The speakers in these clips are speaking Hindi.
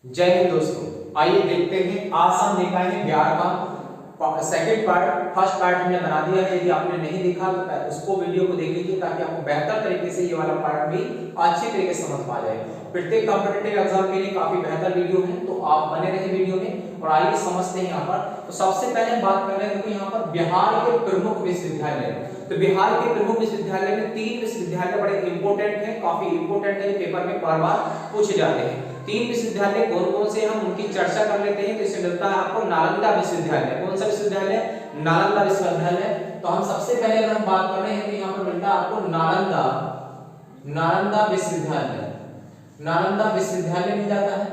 जय हिंद दोस्तों, आइए देखते हैं। आज हम निकाय है बिहार का सेकंड पार्ट। फर्स्ट पार्ट हमने बना दिया है। यदि आपने नहीं देखा तो उसको वीडियो को देख लीजिए ताकि आपको बेहतर तरीके से ये वाला पार्ट भी अच्छी तरीके से समझ पा जाए। प्रत्येक कॉम्पिटिटिव एग्जाम के लिए काफी बेहतर वीडियो है, तो आप बने रहे वीडियो में। और आइए समझते हैं यहाँ पर। तो सबसे पहले हम बात कर रहे हैं, देखो यहाँ पर बिहार के प्रमुख विश्वविद्यालय। तो बिहार के प्रमुख विश्वविद्यालय में 3 विश्वविद्यालय बड़े इंपॉर्टेंट हैं, काफी इंपॉर्टेंट है, पेपर में बार बार पूछे जाते हैं। 3 विश्वविद्यालय कौन कौन से, हम उनकी चर्चा कर लेते हैं। तो इससे मिलता है आपको नालंदा विश्वविद्यालय। कौन सा विश्वविद्यालय? नालंदा विश्वविद्यालय। तो हम सबसे पहले अगर हम बात कर रहे हैं तो यहाँ पर मिलता है आपको नालंदा विश्वविद्यालय। नालंदा विश्वविद्यालय मिल जाता है।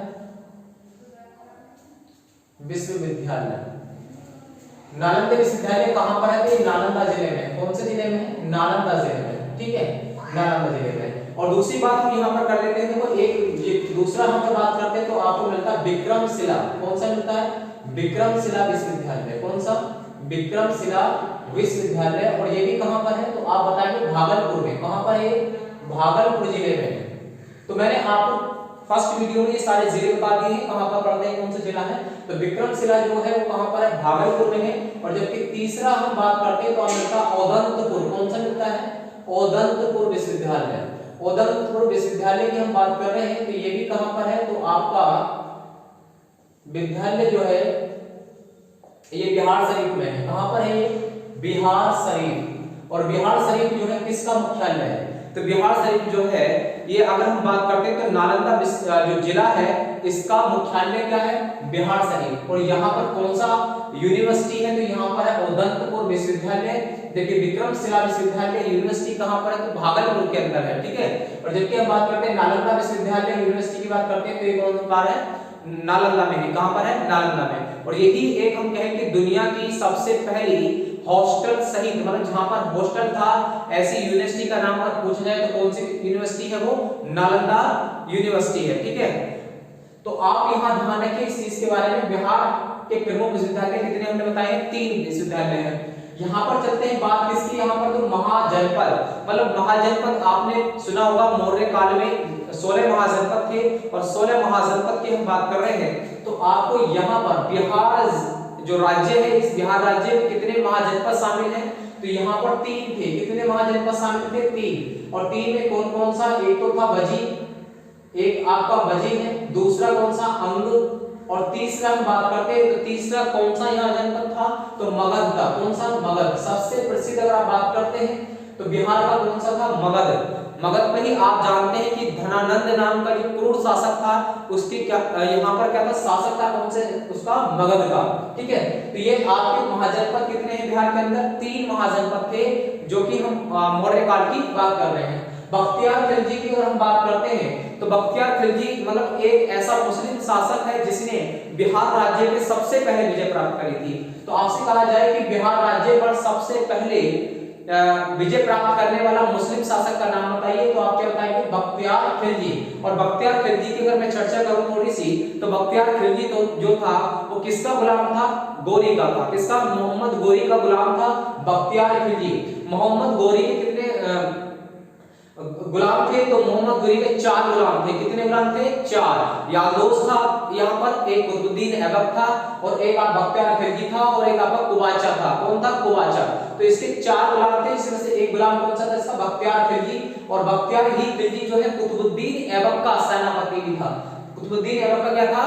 विश्वविद्यालय नालंदा विश्वविद्यालय कहां पर है? तो नालंदा जिले में। कौन से जिले में? नालंदा जिले में। ठीक है, नालंदा जिले में। और दूसरी बात हम यहाँ पर कर लेते हैं, देखो एक दूसरा हम जब बात करते हैं तो आपको मिलता है विक्रमशिला। कौन सा मिलता है? विक्रमशिला विश्वविद्यालय। कौन सा? विक्रमशिला विश्वविद्यालय। और ये भी कहां पर है? तो आप बताइए, भागलपुर में। कहां पर है? भागलपुर जिले में। तो मैंने आपको फर्स्ट वीडियो में ये सारे जिले बता दिए हैं, कहां पर पड़ते हैं, कौन सा जिला है। तो विक्रमशिला जो है वो कहां पर है? भागलपुर में है। और जबकि तीसरा हम बात करते हैं तो मिलता है औदंतपुर। कौन सा मिलता है? औदंतपुर विश्वविद्यालय। औदंतपुर विश्वविद्यालय की हम बात कर रहे हैं, तो ये भी कहां पर है? तो आपका विद्यालय जो है ये बिहार शरीफ में है। कहां पर है ये? बिहार शरीफ। और बिहार शरीफ जो है किसका मुख्यालय है? तो बिहार शरीफ जो है ये अगर हम बात करते हैं तो नालंदा जो जिला है इसका मुख्यालय क्या है? बिहार शरीफ। और यहाँ पर कौन सा यूनिवर्सिटी है? तो यहाँ पर है औदंतपुर विश्वविद्यालय। देखिए विक्रमशिला विश्वविद्यालय यूनिवर्सिटी कहाँ पर है? तो भागलपुर के अंदर है। ठीक है। और जबकि हम बात करते हैं नालंदा विश्वविद्यालय यूनिवर्सिटी की बात करते हैं तो ये कौन सा है? नालंदा में है। कहां पर है? नालंदा में। और यही एक हम कहें कि दुनिया की सबसे पहली हॉस्टल सहित, मतलब जहां पर हॉस्टल था, ऐसी यूनिवर्सिटी का नाम अगर पूछा जाए तो कौन सी यूनिवर्सिटी है? वो नालंदा यूनिवर्सिटी है। ठीक है। तो आप यहां ध्यान रखिए इस चीज के बारे में। बिहार के प्रमुख विश्वविद्यालय कितने हमने बताए? 3 विश्वविद्यालय हैं। यहाँ पर चलते हैं बात किसकी? यहाँ पर तो महाजनपद, मतलब महाजनपद आपने सुना होगा, मौर्य काल में 16 महाजनपद थे। और 16 महाजनपद की हम बात कर रहे हैं तो आपको यहाँ पर बिहार जो राज्य है, इस बिहार राज्य में कितने महाजनपद शामिल हैं? तो यहाँ पर 3 थे। कितने महाजनपद शामिल थे? 3। और 3 में कौन कौन सा? एक तो था बजी, एक आपका बजी है, दूसरा कौन सा? अंग, और तीसरा हम बात करते हैं तो तीसरा कौन सा यहाँ जनपद था? तो मगध का। कौन सा? मगध। सबसे प्रसिद्ध अगर आप बात करते हैं तो बिहार का कौन सा था? मगध। मगध में ही आप जानते हैं कि धनानंद नाम का जो क्रूर शासक था उसकी क्या यहाँ पर क्या था? शासक था कौन से? उसका मगध का। ठीक है। तो ये आपके महाजनपद कितने हैं बिहार के अंदर? 3 महाजनपद थे, जो कि हम मौर्य काल की बात कर रहे हैं। बख्तियार खिलजी की अगर हम बात करते हैं तो बख्तियार खिलजी मतलब एक ऐसा मुस्लिम शासक है जिसने बिहार राज्य पे सबसे पहले विजय प्राप्त करी थी। तो आपसे कहा जाए कि बिहार राज्य पर सबसे पहले विजय प्राप्त करने वाला मुस्लिम शासक का नाम बताइए, तो आप क्या बताएंगे? बख्तियार खिलजी। और बख्तियार खिलजी की अगर मैं चर्चा करूं थोड़ी सी, तो बख्तियार खिलजी तो जो था वो किसका गुलाम था? गोरी का था। किसका? मोहम्मद गोरी का गुलाम था बख्तियार खिलजी। मोहम्मद गोरी के कितने गुलाम थे? तो मोहम्मद गोरी के 4 गुलाम थे। कितने गुलाम थे? 4। यादोस था यहाँ पर, एक कुतुबुद्दीन ऐबक था, और एक आप बख्तियार खिलजी था, और एक आपका कुबाचा था। कौन था? कुबाचा। तो इसके 4 गुलाम थे, इसमें से एक गुलाम कौन सा था? इसका बख्तियार खिलजी। और बख्तियार ही खिलजी जो है कुतुबुद्दीन ऐबक का सेनापति भी था। कुतुबुद्दीन ऐबक का क्या था?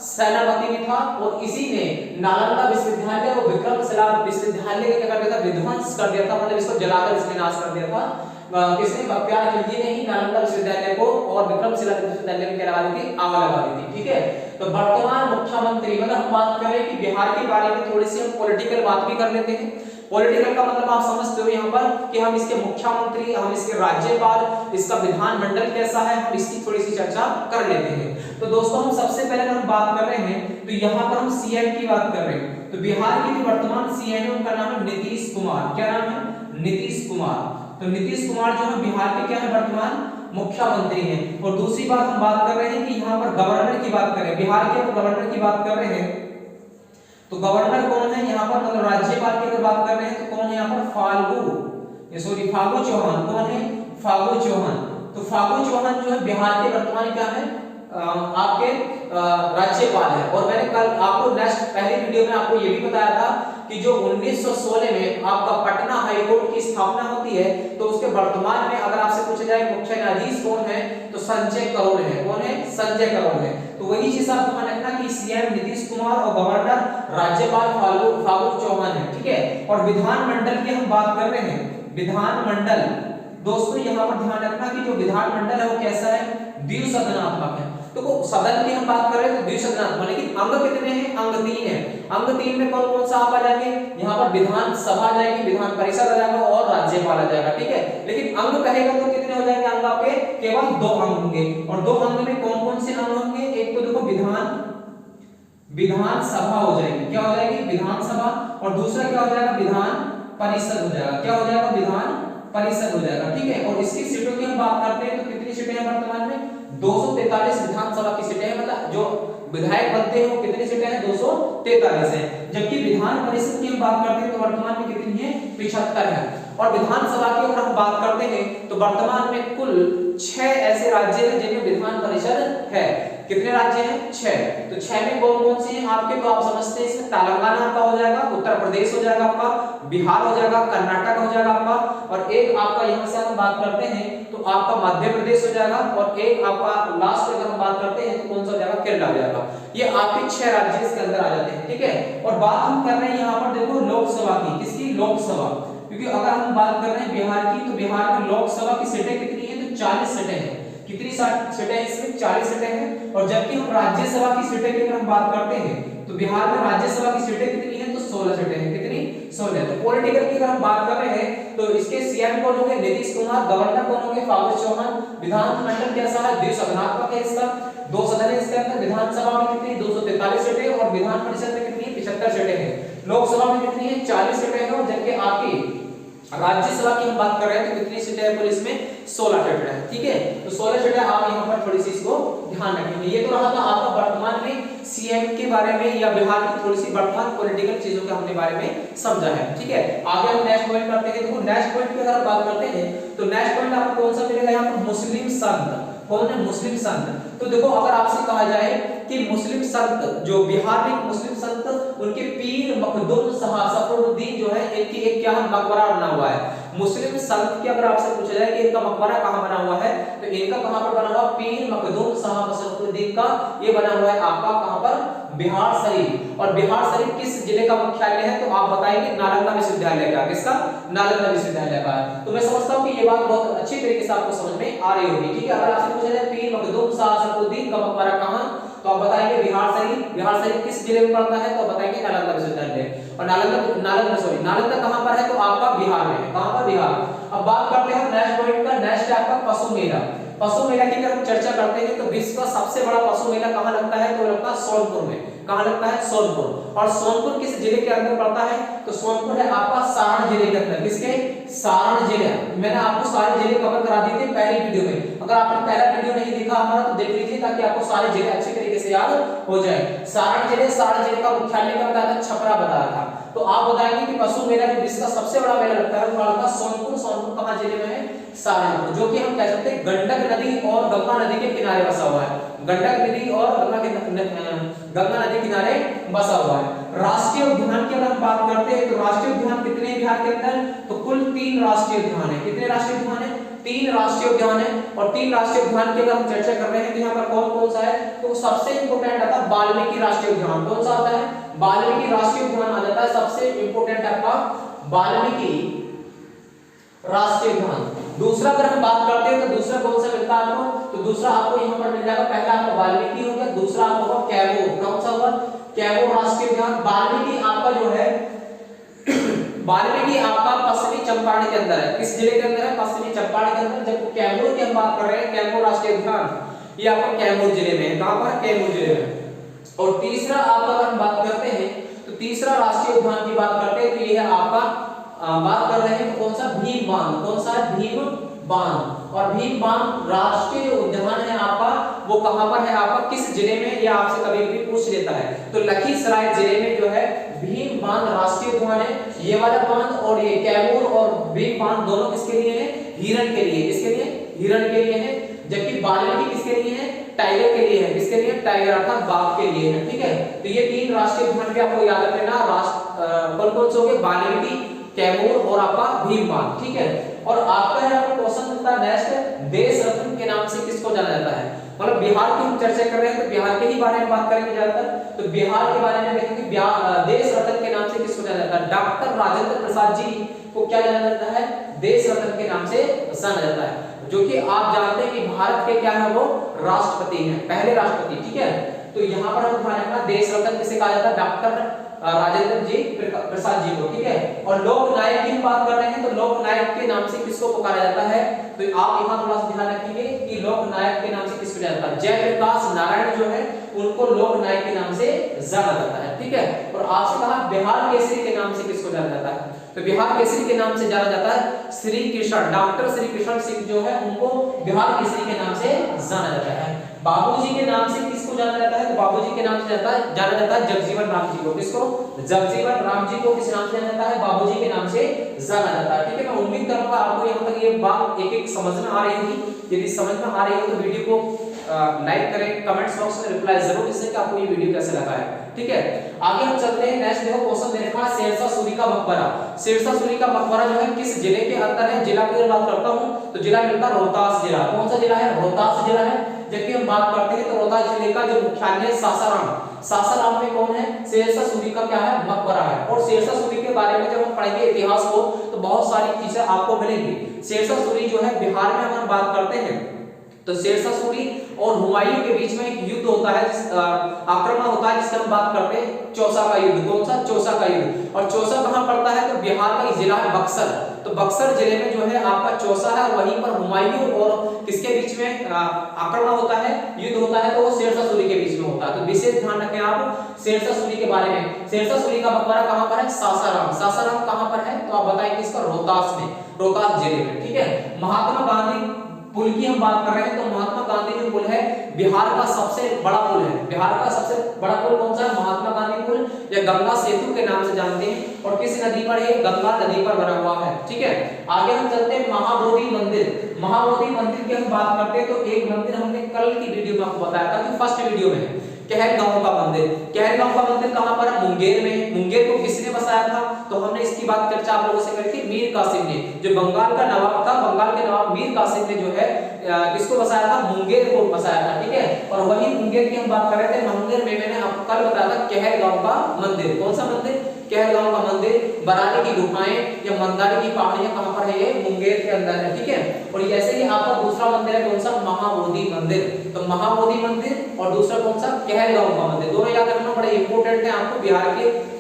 सेनापति भी था। और इसी ने नालंदा विश्वविद्यालय और विक्रमशिला विश्वविद्यालय का क्या कर दिया था? विध्वंस कर दिया था, मतलब इसको जलाकर इसने नाश कर दिया था। किसने? बख्तियार खिलजी ने ही नालंदा विश्वविद्यालय को और विक्रमशिला विश्वविद्यालय में क्या लगा दी थी? आग लगा दी थी। ठीक है। तो वर्तमान मुख्यमंत्री, मतलब हम बात करें कि बिहार के बारे में थोड़ी सी हम पॉलिटिकल बात भी कर लेते हैं। पॉलिटिकल का मतलब आप समझते हो यहाँ पर कि हम इसके मुख्यमंत्री, हम इसके राज्यपाल, इसका विधानमंडल कैसा है, हम इसकी थोड़ी सी चर्चा कर लेते हैं। तो दोस्तों हम सबसे पहले हम बात कर रहे हैं तो यहाँ पर हम सीएम की बात कर रहे हैं। तो बिहार के जो वर्तमान सीएम है उनका नाम है नीतीश कुमार। क्या नाम है? नीतीश कुमार। तो नीतीश कुमार जो है बिहार के क्या है? वर्तमान मुख्यमंत्री हैं। और दूसरी बात हम बात कर रहे हैं कि यहाँ पर गवर्नर की बात करें, बिहार के गवर्नर की बात कर रहे हैं तो गवर्नर कौन है यहाँ पर? मतलब राज्यपाल की अगर बात कर रहे हैं तो कौन है यहाँ पर? फागू चौहान। कौन है? फागू चौहान। तो फागू चौहान जो है बिहार के वर्तमान क्या है? आपके राज्यपाल है। और मैंने कल आपको नेक्स्ट पहली वीडियो में आपको ये भी बताया था कि जो 1916 में आपका पटना हाई कोर्ट की स्थापना होती है, तो उसके वर्तमान में अगर आपसे पूछा जाए मुख्य न्यायाधीश कौन है, तो संजय करोल है। कौन है? संजय करोल है। तो वही चीज आप ध्यान रखना कि सीएम नीतीश कुमार और गवर्नर राज्यपाल फागू चौहान है। ठीक है। और विधानमंडल की हम बात कर रहे हैं, विधानमंडल दोस्तों यहाँ पर ध्यान रखना कि जो विधानमंडल है वो कैसा है? द्विसदनात्मक है। तो सदन की हम बात कर रहे हैं तो द्विसदनात्मक, लेकिन अंग कितने हैं? अंग 3 है। अंग 3 में कौन कौन सा आप आ जाएंगे? यहाँ पर विधानसभा आ जाएगी, विधान परिषद आ जाएगा और राज्यपाल आ जाएगा। ठीक है। लेकिन अंग कहेगा तो कितने हो जाएंगे अंग आपके? केवल 2 अंग होंगे। और 2 अंग में कौन कौन से अंग होंगे? एक तो देखो विधानसभा हो जाएगी। क्या हो जाएगी? विधानसभा। और दूसरा क्या हो जाएगा? विधान परिषद हो जाएगा। क्या हो जाएगा? विधान परिषद हो जाएगा। ठीक है। और इसकी सीटों की हम बात करते हैं तो कितनी सीटें हैं वर्तमान में? 243 विधानसभा की सीटें हैं। मतलब जो विधायक बनते हैं वो कितनी सीटें हैं? 243 है। जबकि विधान परिषद की हम बात करते हैं तो वर्तमान में कितनी है? 75 है। और विधानसभा की अगर हम बात करते हैं तो वर्तमान में कुल 6 ऐसे राज्य हैं जिनमें विधान परिषद है। कितने राज्य हैं? 6। तो 6 में कौन कौन से हैं आपके? तो आप समझते हैं इसमें तेलंगाना आपका हो जाएगा, उत्तर प्रदेश हो जाएगा आपका, बिहार हो जाएगा, कर्नाटक हो जाएगा आपका, और एक आपका यहां से हम बात करते हैं तो आपका मध्य प्रदेश हो जाएगा, और एक आपका लास्ट अगर हम बात करते हैं तो कौन सा हो जाएगा? केरला हो जाएगा। ये आपके 6 राज्य इसके अंदर आ जाते हैं। ठीक है। और बात हम कर रहे हैं यहां पर देखो लोकसभा की। किसकी? लोकसभा। क्योंकि अगर हम बात कर रहे हैं बिहार की तो बिहार में लोकसभा की सीटें कितनी है? तो 40 सीटें हैं। कितनी सीटें हैं इसमें? 40 सीटें हैं। और जबकि हम राज्यसभा की सीटें की अगर हम बात करते हैं तो बिहार में राज्यसभा की सीटें कितनी हैं? तो 16 सीटें हैं। कितनी? 16। तो पॉलिटिकल की अगर हम बात कर रहे हैं तो इसके सीएम कौन होंगे? नीतीश कुमार। गवर्नर कौन होंगे? फागू चौहान। विधानमंडल कैसा है? द्विसदनात्मक है इसका, 2 सदन है इसके अंदर। विधानसभा में कितनी? 243 सीटें। और विधान परिषद में कितनी? 75 सीटें हैं। लोकसभा में कितनी है? 40 सीटें हैं। और जबकि आपकी राज्यसभा की हम बात कर रहे हैं तो कितनी सीटें हैं पुलिस में? 16 सीटें हैं। ठीक है। तो 16 सीटें आप यहां पर थोड़ी सी इसको ध्यान रखेंगे। ये तो रहा था आपका वर्तमान में सीएम के बारे में या बिहार की थोड़ी सी वर्तमान पॉलिटिकल चीजों के हमने बारे में समझा है। ठीक है। आगे हम नेक्स्ट पॉइंट करते हैं। देखो नेक्स्ट पॉइंट की अगर बात करते हैं तो नेक्स्ट पॉइंट आपको कौन सा मिलेगा? यहाँ पर मुस्लिम संत। कौन है? मुस्लिम संत। तो देखो अगर आपसे कहा जाए कि मुस्लिम संत जो बिहार में मुस्लिम संत उनके पीर मखदूम शाह सफरुद्दीन जो है इनकी एक क्या मकबरा बना हुआ है। मुस्लिम संत की अगर आपसे पूछा जाए कि इनका मकबरा कहां बना हुआ है तो इनका कहां पर बना हुआ? पीर मखदूम शाह सफरुद्दीन का ये बना हुआ है आपका कहां पर? बिहार शरीफ। और बिहार शरीफ किस जिले का मुख्यालय है? तो आप बताएंगे नालंदा विश्वविद्यालय का। किसका? नालंदा विश्वविद्यालय का। तो मैं समझता हूं कि ये बात बहुत अच्छी तरीके से आपको समझ में आ रही होगी। ठीक है। अगर आपसे पूछा जाए पीर मखदूम शाह सफरुद्दीन का मकबरा कहां, तो आप बताएंगे बिहार शरीफ। बिहार शरीफ किस जिले में पड़ता है? तो बताएंगे नालंदा विश्वविद्यालय। और नालंदा कहां पर है? तो आपका बिहार में है। कहां पर? बिहार। अब बात करते हैं नेक्स्ट पॉइंट का। नेक्स्ट है आपका पशु मेला। पशु मेला की अगर हम चर्चा करते हैं तो विश्व का सबसे बड़ा पशु मेला कहां लगता है? तो लगता है सोनपुर में। कहां लगता है? सोनपुर। और सोनपुर किस जिले के अंदर पड़ता है? तो सोनपुर है आपका सारण जिले के अंदर। किसके? सारण जिले। मैंने आपको सारे जिले कवर करा दिए थे पहली वीडियो में। अगर आपने पहला वीडियो नहीं देखा हमारा तो देख लीजिए ताकि आपको सारे जिले अच्छे तरीके से याद हो जाए। सारण जिले का मुख्यालय का बताया था? छपरा बताया था। तो आप बताएंगे कि पशु मेला जो विश्व का सबसे बड़ा मेला लगता है वो लगता है सोनपुर। सोनपुर कहां जिले में है? सारण, जो कि हम कह सकते हैं गंडक नदी और गंगा नदी के किनारे बसा हुआ है। गंडक नदी और गंगा नदी किनारे बसा हुआ है। राष्ट्रीय उद्यान की अगर हम बात करते हैं तो राष्ट्रीय उद्यान कितने बिहार के अंदर? तो कुल 3 राष्ट्रीय उद्यान है। कितने राष्ट्रीय उद्यान है? 3 राष्ट्रीय उद्यान है। और 3 राष्ट्रीय उद्यान की अगर हम चर्चा कर रहे हैं तो यहाँ पर कौन कौन सा है? तो सबसे इंपोर्टेंट आता है वाल्मीकि राष्ट्रीय उद्यान। कौन सा आता है? वाल्मीकि राष्ट्रीय उद्यान आ जाता है। सबसे इंपोर्टेंट आपका वाल्मीकि राष्ट्रीय उद्यान। दूसरा अगर हम बात करते हैं तो दूसरा कौन सा मिलता है आपको? तो दूसरा आपको यहाँ पर मिल जाएगा। पहला आपका वाल्मीकि हो गया, दूसरा आपका होगा कैमूर। कौन सा होगा? कैमूर राष्ट्रीय उद्यान। वाल्मीकि आपका जो है वाल्मीकि आपका पश्चिमी चंपारण के अंदर है। किस जिले के अंदर है? पश्चिमी चंपारण के अंदर। जब कैमूर की हम बात कर रहे हैं, कैमूर राष्ट्रीय उद्यान ये आपका कैमूर जिले में है। कहां पर? कैमूर जिले में। और तीसरा आपका अगर हम बात करते हैं तो तीसरा राष्ट्रीय उद्यान की बात करते हैं तो ये है आपका बात कर रहे हैं तो कौन सा? भीम बांध। कौन सा? भीम बांध। और भीम बांध राष्ट्रीय उद्यान है आपका वो कहां पर है? आपका किस जिले में? ये आपसे कभी भी पूछ लेता है। तो लखीसराय जिले में जो है भीम बांध राष्ट्रीय उद्यान है। ये वाला बांध और ये कैमूर और भीम बांध दोनों किसके लिए है? हिरण के लिए। किसके लिए? हिरण के लिए है। जबकि वाल्मीकि किसके लिए है? टाइगर के लिए है। किसके लिए? टाइगर अर्थात बाघ के लिए है। ठीक है, तो ये 3 राष्ट्रीय उद्यान भी आपको याद रखना। कौन कौन से हो गए? वाल्मीकि, कैमूर और आपका भीमबाध। ठीक है, और आपका यहाँ पर क्वेश्चन मिलता है नेक्स्ट, देश रत्न के नाम से किसको जाना जाता है? मतलब बिहार की हम चर्चा कर रहे हैं तो बिहार के ही बारे में बात करेंगे ज्यादातर। तो बिहार के बारे में देखेंगे, देश रत्न के नाम से किसको जाना जाता है? डॉक्टर राजेंद्र प्रसाद जी को क्या जाना जाता है? देश रत्न के नाम से जाना जाता है, जो कि आप जानते हैं कि भारत के क्या है? वो राष्ट्रपति हैं, पहले राष्ट्रपति। ठीक है, तो यहाँ पर हम ध्यान रखना, देश रत्न किसे कहा जाता है? डॉक्टर राजेंद्र जी प्रसाद जी को। ठीक है, और लोक नायक की बात कर रहे हैं तो लोक नायक के नाम से किसको पुकारा जाता है? तो आप यहाँ थोड़ा सा ध्यान रखिए कि लोक नायक के नाम से किसको जाना जाता है? जयप्रकाश नारायण जो है उनको लोक नायक के नाम से जाना जाता है। ठीक है, और आपसे कहा बिहार केसरी के नाम से किसको जाना जाता है? तो बिहार केसरी के नाम से जाना जाता है श्री कृष्ण, डॉक्टर श्री कृष्ण सिंह जो है उनको बिहार केसरी के नाम से जाना जाता है। बाबूजी के नाम से किसको जाना जाता है? तो बाबूजी के नाम से जाना जाता है जगजीवन राम जी को। किसको? जगजीवन राम जी को किस नाम से जाना जाता है? बाबूजी के नाम से जाना जाता है। ठीक है, मैं उम्मीद करूंगा आपको यहाँ तक ये बात एक एक समझ में आ रही होगी। यदि समझ में आ रही हो तो वीडियो को लाइक करें, कमेंट्स बॉक्स में रिप्लाई जरूर दीजिए कि आपको ये वीडियो कैसे लगा है। ठीक है, आगे हम चलते हैं। नेक्स्ट देखो क्वेश्चन दे रखा है शेरशाह सूरी का मकबरा। शेरशाह सूरी का मकबरा जो है किस जिले के अंदर है? जिला की बात करता हूं तो जिला मिलता है रोहतास जिला। कौन सा जिला है? रोहतास जिला है। जबकि हम बात करते हैं तो रोहतास जिले का जो मुख्यालय सासाराम, सासाराम में कौन है? शेरशाह सूरी का क्या है? मकबरा है। और शेरशाह सूरी के बारे में जब हम पढ़ेंगे इतिहास को तो बहुत सारी चीजें आपको मिलेंगी। शेरशाह सूरी जो है बिहार में हम बात करते हैं तो शेरशाह सूरी और हुमायूं के बीच में एक युद्ध होता है, आक्रमण होता है, जिसकी हम बात करते हैं चौसा का युद्ध। कौन सा? चौसा का युद्ध। और चौसा कहां पड़ता है? तो बिहार का जिला है बक्सर। तो बक्सर जिले में जो है आपका चौसा है, वहीं पर हुमायूं और किसके बीच में आक्रमण होता है, युद्ध होता है, तो वो शेरशाह सूरी के बीच में होता है। तो विशेष ध्यान रखें आप शेरशाह सूरी के बारे में। शेरशाह सूरी का मकबरा कहां पर है? सासाराम। सासाराम कहां पर है? तो आप बताएंगे इसका रोहतास में, रोहतास जिले में। ठीक है, महात्मा गांधी पुल की हम बात कर रहे हैं तो महात्मा गांधी जो पुल है बिहार का सबसे बड़ा पुल है। बिहार का सबसे बड़ा पुल कौन सा है? महात्मा गांधी पुल, या गंगा सेतु के नाम से जानते हैं। और किस नदी पर है? गंगा नदी पर बना हुआ है। ठीक है, आगे हम चलते हैं महाबोधि मंदिर। महाबोधि मंदिर की हम बात करते हैं तो एक मंदिर हमने कल की वीडियो में आपको बताया था कि फर्स्ट वीडियो में कहलगांव का मंदिर। कहलगांव का मंदिर कहां पर है? मुंगेर में। मुंगेर को किसने बसाया था? तो हमने इसकी बात चर्चा आप लोगों से करी थी, मीर कासिम ने, जो बंगाल का नवाब था। बंगाल के नवाब मीर कासिम ने जो है किसको बसाया था? मुंगेर को बसाया था। ठीक है, और वही मुंगेर की हम बात कर रहे थे। मुंगेर में मैंने आपको कल बताया था कहलगांव का मंदिर। कौन सा मंदिर? कहलगांव का मंदिर। बरानी की गुफाएं या मंदारी की पहाड़ियां कहां पर है? ये मुंगेर के अंदर है। ठीक है, और ऐसे ही आपका दूसरा मंदिर है कौन सा? महाबोधि मंदिर। तो महाबोधि मंदिर और दूसरा कौन सा? कहलगांव का मंदिर। दोनों याद रखना बड़े इंपॉर्टेंट है आपको, बिहार के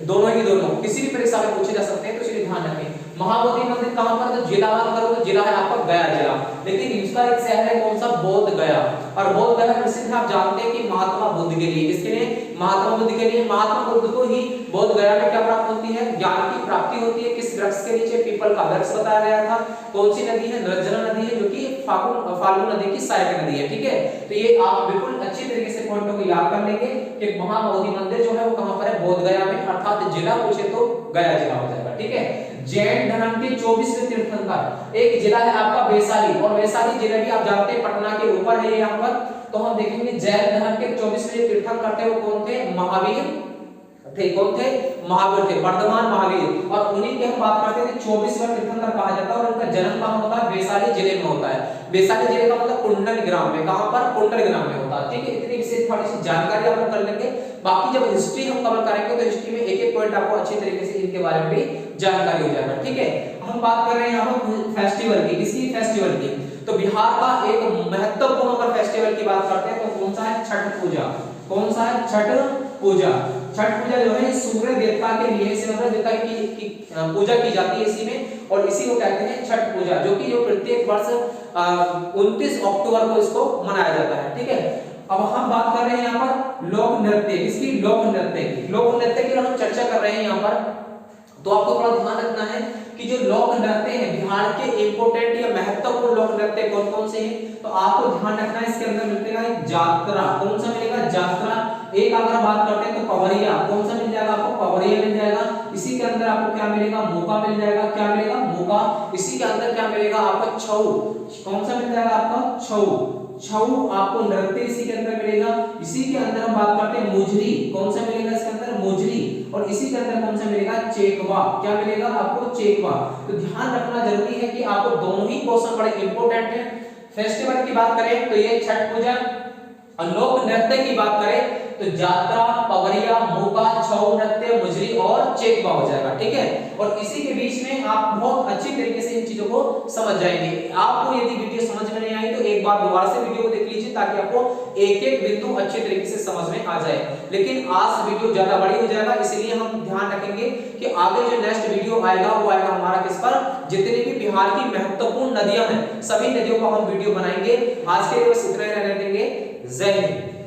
दोनों ही दोनों किसी भी परीक्षा में पूछे जा सकते हैं, तो इसलिए ध्यान रखें। महाबोधि मंदिर कहां पर? तो जिला बात करो तो जिला है आपका गया जिला, लेकिन इसका एक शहर है कौन सा? बोध गया। और बोध गया प्रसिद्ध है, आप जानते हैं कि महात्मा बुद्ध के लिए। किसके लिए? महात्मा बुद्ध के लिए। महात्मा बुद्ध को ही बोध गया में क्या प्राप्त होती है? ज्ञान की प्राप्ति होती है। किस वृक्ष के नीचे? पीपल का वृक्ष बताया गया था। कौन सी नदी है? नर्मदा नदी है, जो कि फाल्गु नदी की सहायक नदी है। ठीक है, तो ये आप बिल्कुल अच्छी तरीके से पॉइंटों को याद कर लेंगे कि महाबोधि मंदिर जो है वो कहां पर है? बोध गया में, अर्थात जिला पूछे तो गया जिला हो जाएगा। ठीक है, जैन धर्म के 24वें तीर्थंकर एक जिला है आपका वैशाली। और वैशाली जिला भी आप जानते हैं पटना के ऊपर है यहाँ पर। तो हम देखेंगे जैन धर्म के 24वें तीर्थंकर थे, वो कौन थे? महावीर थे। कौन थे? महावीर थे, वर्धमान महावीर। और उन्हीं की हम बात करते हैं 24वां तीर्थंकर कहा जाता है। और उनका जन्म कहां होता है? वैशाली जिले में होता है। वैशाली जिले का मतलब कुंडल ग्राम में। कहां पर? कुंडल ग्राम में होता है। ठीक है, इतनी विशेष थोड़ी सी जानकारी आप लोग कर लेंगे। बाकी जब हिस्ट्री हम कवर करेंगे तो हिस्ट्री में एक एक पॉइंट आपको अच्छी तरीके से इनके बारे में भी जानकारी हो जाएगा। ठीक है, हम बात कर रहे हैं यहाँ पर फेस्टिवल की। किसी फेस्टिवल की? तो बिहार का एक महत्वपूर्ण अगर फेस्टिवल की बात करते हैं तो कौन सा है? छठ पूजा। कौन सा है? छठ पूजा। छठ पूजा जो है सूर्य देवता के लिए, सूर्य देवता की पूजा की जाती है इसी में, और इसी को कहते हैं छठ पूजा, जो कि जो प्रत्येक वर्ष 29 अक्टूबर को इसको मनाया जाता है। ठीक है, अब हम बात कर रहे हैं यहाँ पर लोक नृत्य। किसकी? लोक नृत्य की। लोक नृत्य की हम चर्चा कर रहे हैं यहाँ पर, तो आपको थोड़ा ध्यान रखना है कि जो लोक नृत्य हैं बिहार के इंपोर्टेंट या महत्वपूर्ण लोक नृत्य कौन कौन से हैं, तो आपको ध्यान रखना है। इसके अंदर मिलेगा एक जात्रा। कौन सा मिलेगा? जात्रा। एक अगर बात करते हैं तो पवरिया। कौन सा मिल जाएगा आपको? पवरिया मिल जाएगा। इसी के अंदर आपको क्या मिलेगा? मोका मिल जाएगा। क्या मिलेगा? मोका। इसी के अंदर क्या मिलेगा आपको? छऊ। कौन सा मिल जाएगा आपका? छऊ। छऊ आपको नृत्य इसी के अंदर मिलेगा। इसी के अंदर हम बात करते हैं मुजरी, कौन सा मिलेगा इसके अंदर, मुजरी। और इसी के अंदर कौन सा मिलेगा, चेकवा। क्या मिलेगा आपको, चेकवा। तो ध्यान रखना जरूरी है कि आपको दोनों ही क्वेश्चन बड़े इंपॉर्टेंट है। फेस्टिवल की बात करें तो ये छठ पूजा, और लोक नृत्य की बात करें तो जात्रा, पवरिया, मुका, छऊ नृत्य, मुजरी और चेकवा हो जाएगा, ठीक है। और इसी के बीच में आप बहुत अच्छी तरीके से इन चीजों को समझ जाएंगे। आपको यदि वीडियो समझ में नहीं आई तो एक बार दोबारा से वीडियो को देख लीजिए ताकि आपको एक एक बिंदु अच्छे तरीके से समझ में आ जाए। लेकिन आज वीडियो ज्यादा बड़ी हो जाएगा, इसलिए हम ध्यान रखेंगे कि आगे जो नेक्स्ट वीडियो आएगा वो आएगा हमारा किस पर, जितनी भी बिहार की महत्वपूर्ण नदियां हैं सभी नदियों पर हम वीडियो बनाएंगे। आज के लिए बस इतना ही रहने देंगे। जय हिंद।